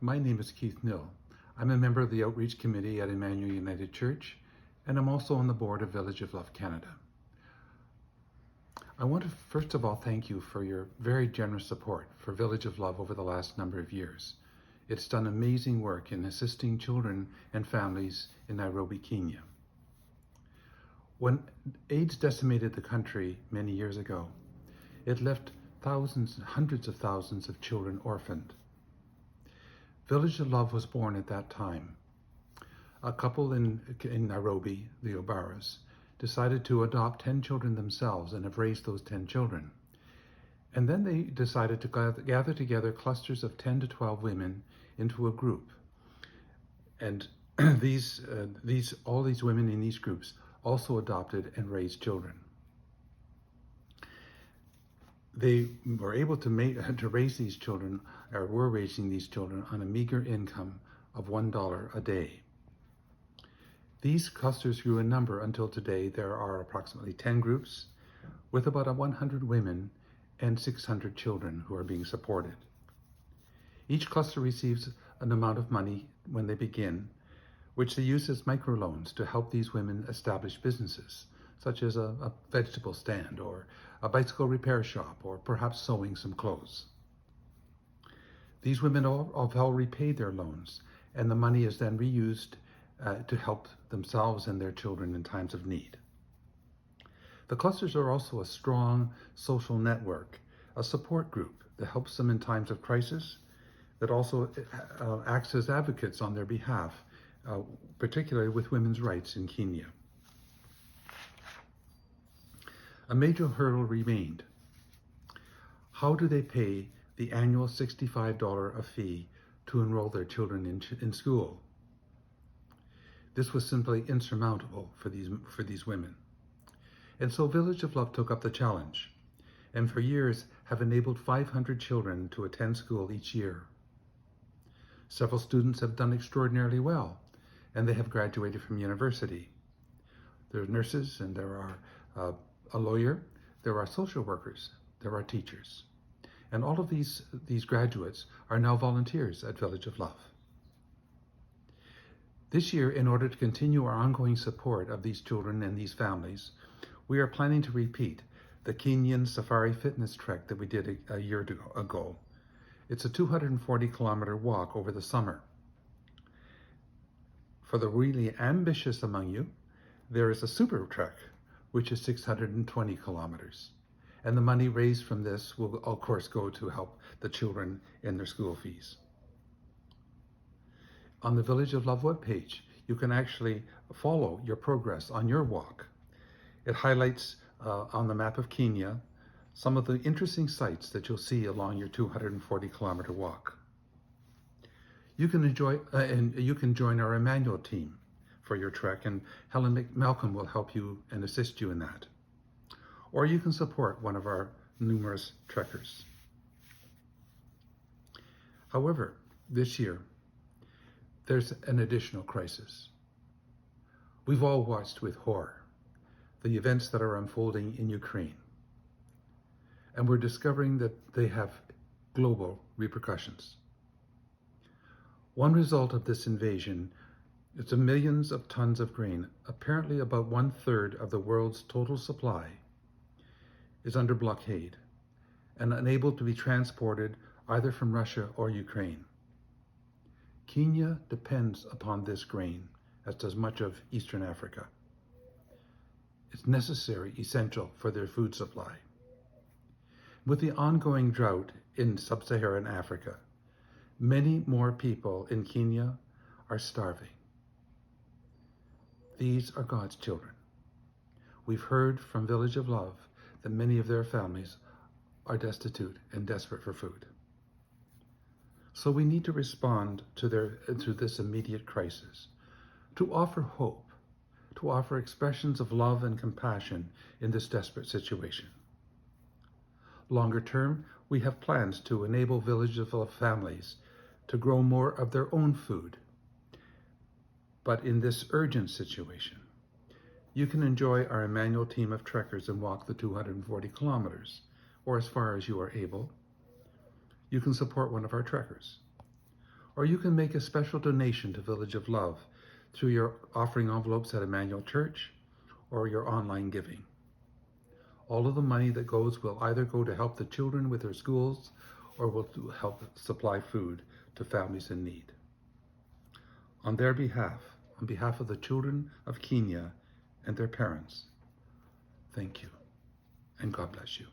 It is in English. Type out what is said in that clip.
My name is Keith Nill. I'm a member of the Outreach Committee at Emmanuel United Church, and I'm also on the board of Village of Love Canada. I want to first of all thank you for your very generous support for Village of Love over the last number of years. It's done amazing work in assisting children and families in Nairobi, Kenya. When AIDS decimated the country many years ago, it left thousands, hundreds of thousands of children orphaned. Village of Love was born at that time. A couple in Nairobi, the Obaras, decided to adopt 10 children themselves and have raised those 10 children. And then they decided to gather together clusters of 10 to 12 women into a group. And all these women in these groups also adopted and raised children. They were able to raise these children, or were raising these children on a meager income of $1 a day. These clusters grew in number until today. There are approximately 10 groups with about 100 women and 600 children who are being supported. Each cluster receives an amount of money when they begin, which they use as microloans to help these women establish businesses, such as a vegetable stand or a bicycle repair shop, or perhaps sewing some clothes. These women have all repaid their loans, and the money is then reused to help themselves and their children in times of need. The clusters are also a strong social network, a support group that helps them in times of crisis, that also acts as advocates on their behalf, particularly with women's rights in Kenya. A major hurdle remained. How do they pay the annual $65 a fee to enroll their children in school? This was simply insurmountable for these women. And so Village of Love took up the challenge, and for years have enabled 500 children to attend school each year. Several students have done extraordinarily well, and they have graduated from university. There are nurses, and there are a lawyer, there are social workers, there are teachers. And all of these graduates are now volunteers at Village of Love. This year, in order to continue our ongoing support of these children and these families, we are planning to repeat the Kenyan Safari Fitness Trek that we did a year ago. It's a 240-kilometer walk over the summer. For the really ambitious among you, there is a super trek, which is 620 kilometers. And the money raised from this will, of course, go to help the children in their school fees. On the Village of Love webpage, you can actually follow your progress on your walk. It highlights on the map of Kenya some of the interesting sights that you'll see along your 240-kilometer walk. You can join our Emmanuel Team for your trek, and Helen Malcolm will help you and assist you in that. Or you can support one of our numerous trekkers. However, this year, there's an additional crisis. We've all watched with horror the events that are unfolding in Ukraine, and we're discovering that they have global repercussions. One result of this invasion is the millions of tons of grain, apparently about 1/3 of the world's total supply, is under blockade and unable to be transported either from Russia or Ukraine. Kenya depends upon this grain, as does much of Eastern Africa. It's necessary, essential for their food supply. With the ongoing drought in sub-Saharan Africa, many more people in Kenya are starving. These are God's children. We've heard from Village of Love that many of their families are destitute and desperate for food. So we need to respond to this immediate crisis, to offer hope, to offer expressions of love and compassion in this desperate situation. Longer term, we have plans to enable Village of Love families to grow more of their own food. But in this urgent situation, you can enjoy our Emmanuel team of trekkers and walk the 240 kilometers, or as far as you are able. You can support one of our trekkers. or you can make a special donation to Village of Love through your offering envelopes at Emmanuel Church or your online giving. All of the money that goes will either go to help the children with their schools or will help supply food to families in need. On their behalf, on behalf of the children of Kenya and their parents, thank you, and God bless you.